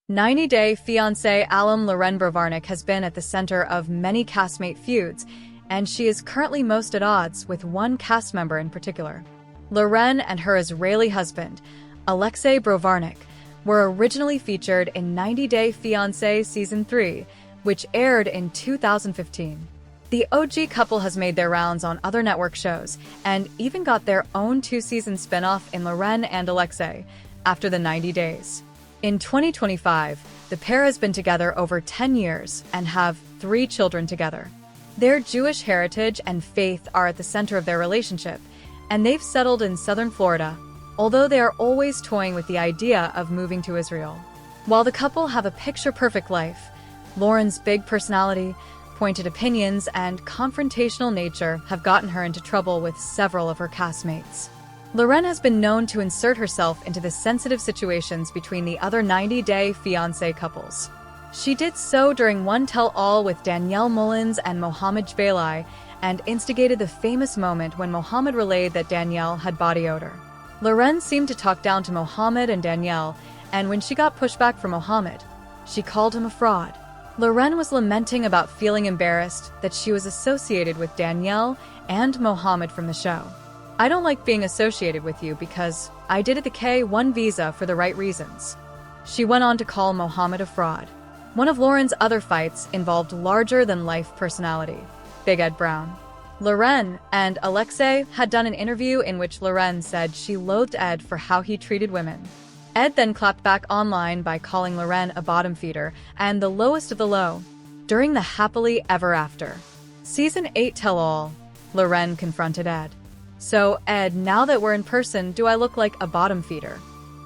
90-day fiancé alum Loren Brovarnik has been at the center of many castmate feuds, and she is currently most at odds with one cast member in particular. Loren and her Israeli husband, Alexei Brovarnik, were originally featured in 90-Day Fiancé Season 3, which aired in 2015. The OG couple has made their rounds on other network shows, and even got their own two-season spin-off in Loren and Alexei, after the 90 days. In 2025, the pair has been together over 10 years and have 3 children together. Their Jewish heritage and faith are at the center of their relationship, and they've settled in southern Florida, although they are always toying with the idea of moving to Israel. While the couple have a picture-perfect life, Loren's big personality, pointed opinions, and confrontational nature have gotten her into trouble with several of her castmates. Loren has been known to insert herself into the sensitive situations between the other 90-day fiancé couples. She did so during one tell-all with Danielle Mullins and Mohammed Jbalai, and instigated the famous moment when Mohammed relayed that Danielle had body odor. Loren seemed to talk down to Mohammed and Danielle, and when she got pushback from Mohammed, she called him a fraud. Loren was lamenting about feeling embarrassed that she was associated with Danielle and Mohammed from the show. "I don't like being associated with you because I did it the K-1 visa for the right reasons." She went on to call Mohammed a fraud. One of Loren's other fights involved larger-than-life personality, Big Ed Brown. Loren and Alexei had done an interview in which Loren said she loathed Ed for how he treated women. Ed then clapped back online by calling Loren a bottom feeder and the lowest of the low. During the Happily Ever After Season 8 tell-all, Loren confronted Ed. "So, Ed, now that we're in person, do I look like a bottom feeder?"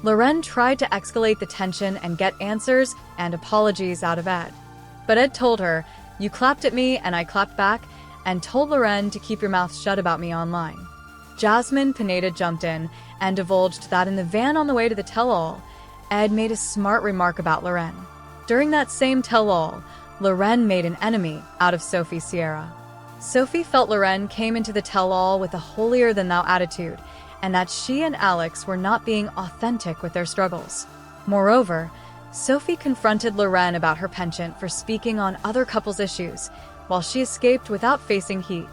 Loren tried to escalate the tension and get answers and apologies out of Ed. But Ed told her, "You clapped at me and I clapped back," and told Loren to keep your mouth shut about me online. Jasmine jumped in and divulged that in the van on the way to the tell-all, Ed made a smart remark about Loren. During that same tell-all, Loren made an enemy out of Sophie Sierra. Sophie felt Loren came into the tell-all with a holier-than-thou attitude, and that she and Alex were not being authentic with their struggles. Moreover, Sophie confronted Loren about her penchant for speaking on other couples' issues, while she escaped without facing heat.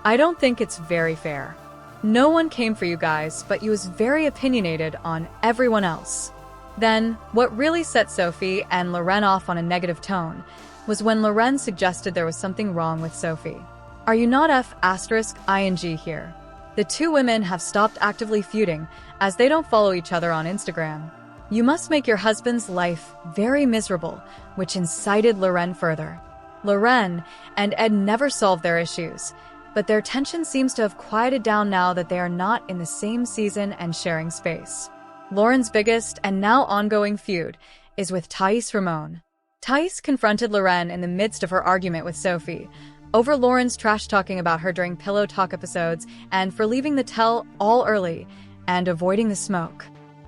"I don't think it's very fair. No one came for you guys, but you was very opinionated on everyone else." Then, what really set Sophie and Loren off on a negative tone was when Loren suggested there was something wrong with Sophie. "Are you not F***ing here? The two women have stopped actively feuding, as they don't follow each other on Instagram. You must make your husband's life very miserable," which incited Loren further. Loren and Ed never solved their issues, but their tension seems to have quieted down now that they are not in the same season and sharing space. Loren's biggest and now ongoing feud is with Thais Ramon. Thais confronted Loren in the midst of her argument with Sophie, over Loren's trash-talking about her during Pillow Talk episodes and for leaving the tell-all early and avoiding the smoke.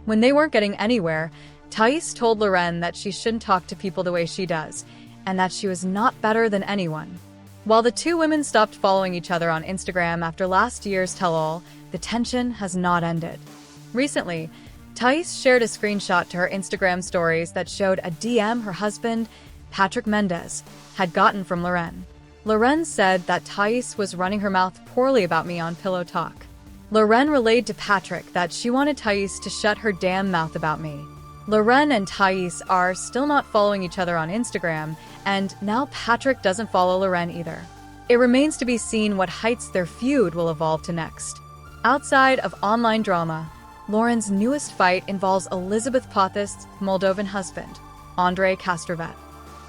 When they weren't getting anywhere, Thais told Loren that she shouldn't talk to people the way she does, and that she was not better than anyone. While the two women stopped following each other on Instagram after last year's tell-all, the tension has not ended. Recently, Thais shared a screenshot to her Instagram stories that showed a DM her husband, Patrick Mendez, had gotten from Loren. Loren said that Thais was running her mouth poorly about me on Pillow Talk. Loren relayed to Patrick that she wanted Thais to shut her damn mouth about me. Loren and Thais are still not following each other on Instagram, and now Patrick doesn't follow Loren either. It remains to be seen what heights their feud will evolve to next. Outside of online drama, Loren's newest fight involves Elizabeth Pothast's Moldovan husband, Andrei Castrovet.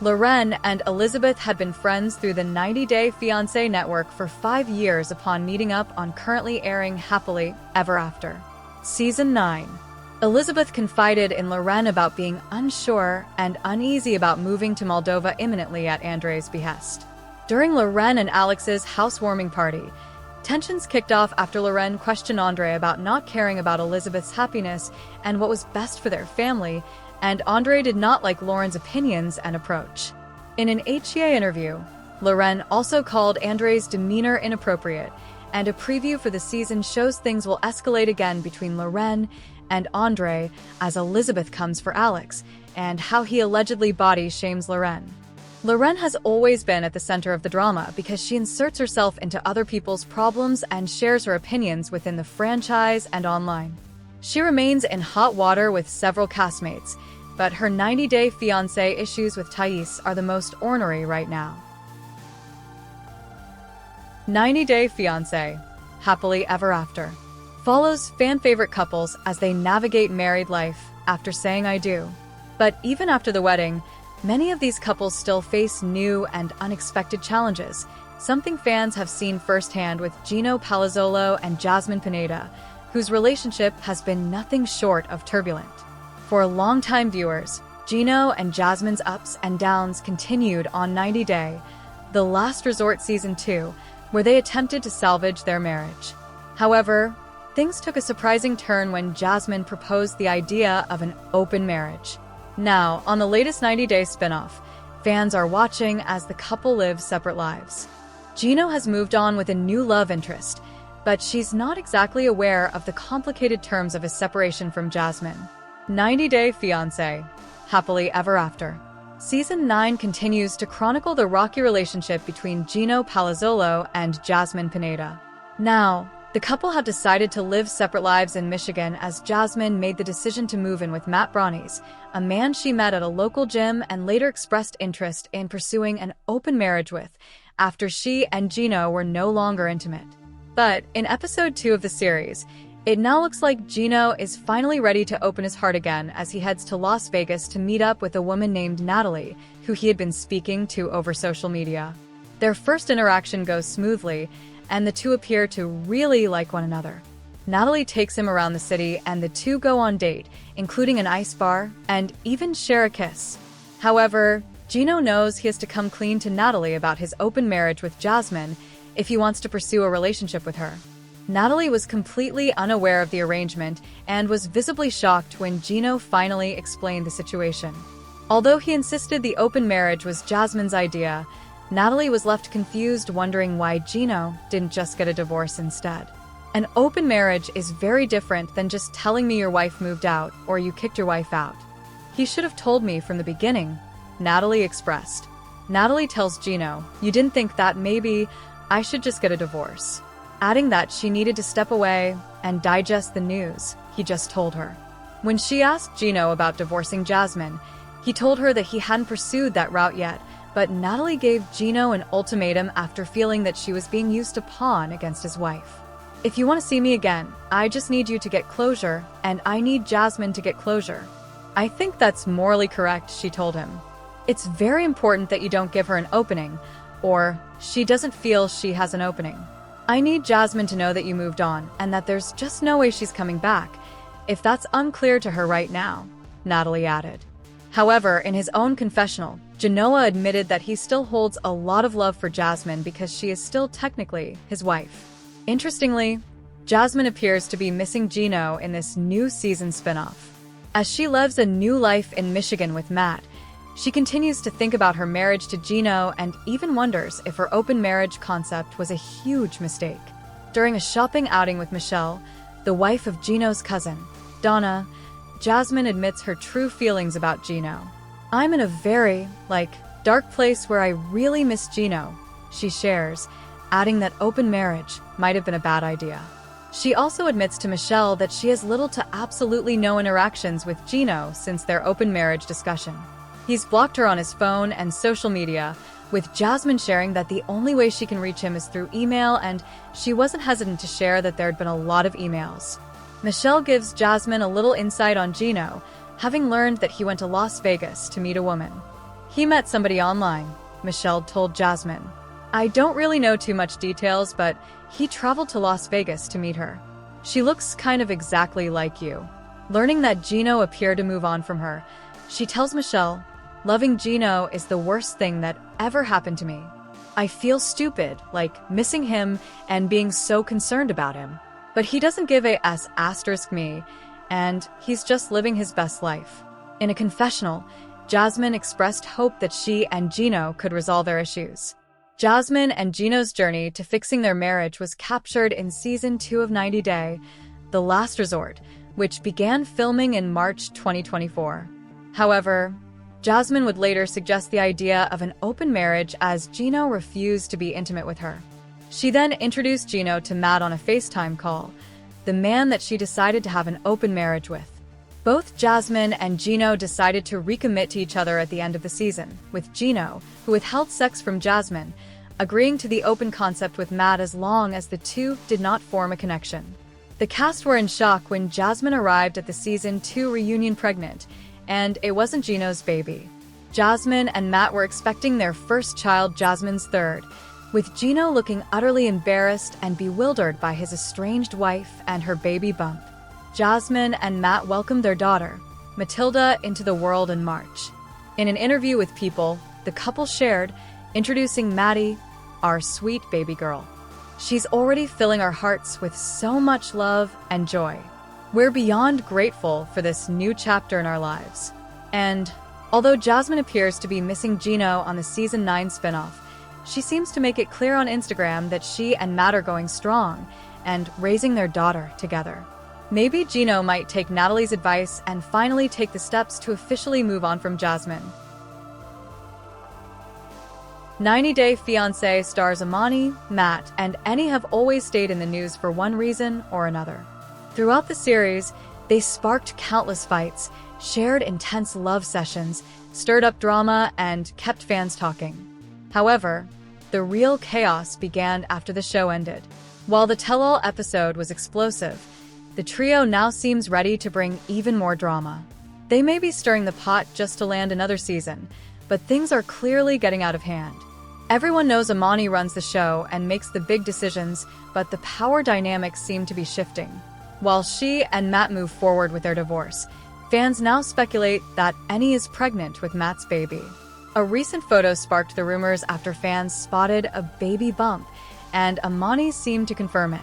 Loren and Elizabeth had been friends through the 90-Day Fiancé network for 5 years upon meeting up on currently airing Happily Ever After Season 9. Elizabeth confided in Loren about being unsure and uneasy about moving to Moldova imminently at Andrei's behest. During Loren and Alex's housewarming party, tensions kicked off after Loren questioned Andrei about not caring about Elizabeth's happiness and what was best for their family, and Andrei did not like Loren's opinions and approach. In an HEA interview, Loren also called Andrei's demeanor inappropriate, and a preview for the season shows things will escalate again between Loren and Andrei as Elizabeth comes for Alex, and how he allegedly body shames Loren. Loren has always been at the center of the drama because she inserts herself into other people's problems and shares her opinions within the franchise and online. She remains in hot water with several castmates, but her 90-day fiancé issues with Thais are the most ornery right now. 90-Day Fiancé, Happily Ever After, follows fan-favorite couples as they navigate married life after saying I do. But even after the wedding, many of these couples still face new and unexpected challenges, something fans have seen firsthand with Gino Palazzolo and Jasmine Pineda, whose relationship has been nothing short of turbulent. For longtime viewers, Gino and Jasmine's ups and downs continued on 90 Day, the last resort season 2, where they attempted to salvage their marriage. However, things took a surprising turn when Jasmine proposed the idea of an open marriage. Now, on the latest 90-Day spinoff, fans are watching as the couple live separate lives. Gino has moved on with a new love interest, but she's not exactly aware of the complicated terms of his separation from Jasmine. 90-Day Fiancé, Happily Ever After. Season 9 continues to chronicle the rocky relationship between Gino Palazzolo and Jasmine Pineda. Now, the couple have decided to live separate lives in Michigan as Jasmine made the decision to move in with Matt Brownies, a man she met at a local gym and later expressed interest in pursuing an open marriage with, after she and Gino were no longer intimate. But in episode 2 of the series, it now looks like Gino is finally ready to open his heart again as he heads to Las Vegas to meet up with a woman named Natalie, who he had been speaking to over social media. Their first interaction goes smoothly, and the two appear to really like one another. Natalie takes him around the city and the two go on date, including an ice bar, and even share a kiss. However, Gino knows he has to come clean to Natalie about his open marriage with Jasmine if he wants to pursue a relationship with her. Natalie was completely unaware of the arrangement and was visibly shocked when Gino finally explained the situation. Although he insisted the open marriage was Jasmine's idea, Natalie was left confused, wondering why Gino didn't just get a divorce instead. An open marriage is very different than just telling me your wife moved out or you kicked your wife out. He should have told me from the beginning, Natalie expressed. Natalie tells Gino, you didn't think that maybe I should just get a divorce, adding that she needed to step away and digest the news he just told her. When she asked Gino about divorcing Jasmine, he told her that he hadn't pursued that route yet, but Natalie gave Gino an ultimatum after feeling that she was being used a pawn against his wife. If you want to see me again, I just need you to get closure, and I need Jasmine to get closure. I think that's morally correct, she told him. It's very important that you don't give her an opening, or she doesn't feel she has an opening. I need Jasmine to know that you moved on and that there's just no way she's coming back, if that's unclear to her right now, Natalie added. However, in his own confessional, Genoa admitted that he still holds a lot of love for Jasmine because she is still technically his wife. Interestingly, Jasmine appears to be missing Gino in this new season spinoff. As she lives a new life in Michigan with Matt, she continues to think about her marriage to Gino and even wonders if her open marriage concept was a huge mistake. During a shopping outing with Michelle, the wife of Gino's cousin, Donna, Jasmine admits her true feelings about Gino. I'm in a very, dark place where I really miss Gino, she shares, adding that open marriage might have been a bad idea. She also admits to Michelle that she has little to absolutely no interactions with Gino since their open marriage discussion. He's blocked her on his phone and social media, with Jasmine sharing that the only way she can reach him is through email, and she wasn't hesitant to share that there had been a lot of emails. Michelle gives Jasmine a little insight on Gino, having learned that he went to Las Vegas to meet a woman. He met somebody online, Michelle told Jasmine. I don't really know too much details, but he traveled to Las Vegas to meet her. She looks kind of exactly like you. Learning that Gino appeared to move on from her, she tells Michelle, loving Gino is the worst thing that ever happened to me. I feel stupid, missing him and being so concerned about him. But he doesn't give a me, and he's just living his best life. In a confessional, Jasmine expressed hope that she and Gino could resolve their issues. Jasmine and Gino's journey to fixing their marriage was captured in Season 2 of 90 Day, The Last Resort, which began filming in March 2024. However, Jasmine would later suggest the idea of an open marriage as Gino refused to be intimate with her. She then introduced Gino to Matt on a FaceTime call, the man that she decided to have an open marriage with. Both Jasmine and Gino decided to recommit to each other at the end of the season, with Gino, who withheld sex from Jasmine, agreeing to the open concept with Matt as long as the two did not form a connection. The cast were in shock when Jasmine arrived at the season 2 reunion pregnant, and it wasn't Gino's baby. Jasmine and Matt were expecting their first child, Jasmine's third, with Gino looking utterly embarrassed and bewildered by his estranged wife and her baby bump. Jasmine and Matt welcomed their daughter, Matilda, into the world in March. In an interview with People, the couple shared, introducing Maddie, our sweet baby girl. She's already filling our hearts with so much love and joy. We're beyond grateful for this new chapter in our lives. And although Jasmine appears to be missing Gino on the Season 9 spinoff, she seems to make it clear on Instagram that she and Matt are going strong and raising their daughter together. Maybe Gino might take Natalie's advice and finally take the steps to officially move on from Jasmine. 90 Day Fiancé stars Amani, Matt, and Annie have always stayed in the news for one reason or another. Throughout the series, they sparked countless fights, shared intense love sessions, stirred up drama, and kept fans talking. However, the real chaos began after the show ended. While the tell-all episode was explosive, the trio now seems ready to bring even more drama. They may be stirring the pot just to land another season, but things are clearly getting out of hand. Everyone knows Amani runs the show and makes the big decisions, but the power dynamics seem to be shifting. While she and Matt move forward with their divorce, fans now speculate that Annie is pregnant with Matt's baby. A recent photo sparked the rumors after fans spotted a baby bump, and Amani seemed to confirm it.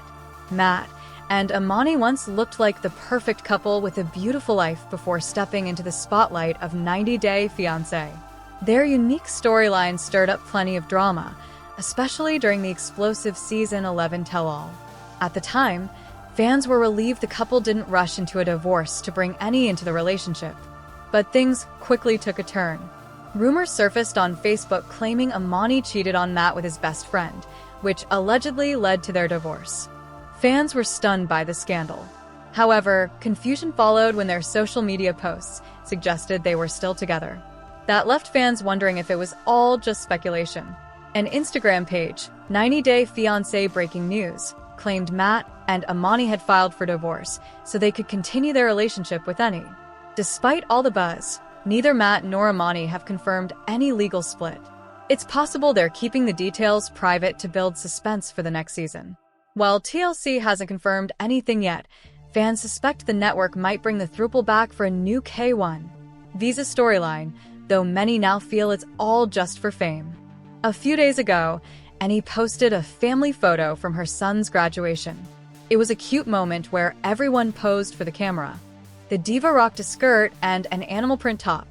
Matt and Amani once looked like the perfect couple with a beautiful life before stepping into the spotlight of 90 Day Fiancé. Their unique storyline stirred up plenty of drama, especially during the explosive Season 11 tell-all. At the time, fans were relieved the couple didn't rush into a divorce to bring Annie into the relationship. But things quickly took a turn. Rumors surfaced on Facebook claiming Amani cheated on Matt with his best friend, which allegedly led to their divorce. Fans were stunned by the scandal. However, confusion followed when their social media posts suggested they were still together. That left fans wondering if it was all just speculation. An Instagram page, 90 Day Fiancé Breaking News, claimed Matt and Amani had filed for divorce so they could continue their relationship with Annie. Despite all the buzz, neither Matt nor Amani have confirmed any legal split. It's possible they're keeping the details private to build suspense for the next season. While TLC hasn't confirmed anything yet, fans suspect the network might bring the thruple back for a new K1 Visa storyline, though many now feel it's all just for fame. A few days ago, Annie posted a family photo from her son's graduation. It was a cute moment where everyone posed for the camera. The diva rocked a skirt and an animal print top,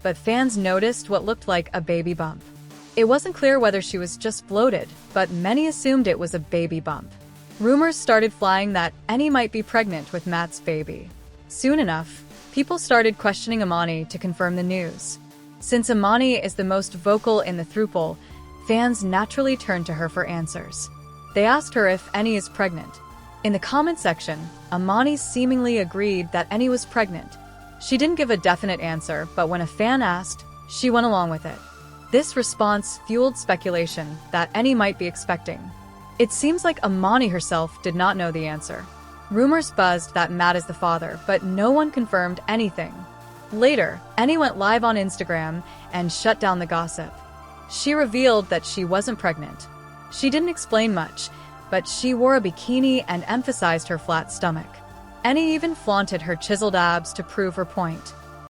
but fans noticed what looked like a baby bump. It wasn't clear whether she was just bloated, but many assumed it was a baby bump. Rumors started flying that Annie might be pregnant with Matt's baby. Soon enough, people started questioning Amani to confirm the news. Since Amani is the most vocal in the thruple, fans naturally turned to her for answers. They asked her if Annie is pregnant. In the comment section, Amani seemingly agreed that Annie was pregnant. She didn't give a definite answer, but when a fan asked, she went along with it. This response fueled speculation that Annie might be expecting. It seems like Amani herself did not know the answer. Rumors buzzed that Matt is the father, but no one confirmed anything. Later, Annie went live on Instagram and shut down the gossip. She revealed that she wasn't pregnant. She didn't explain much, but she wore a bikini and emphasized her flat stomach. Annie even flaunted her chiseled abs to prove her point.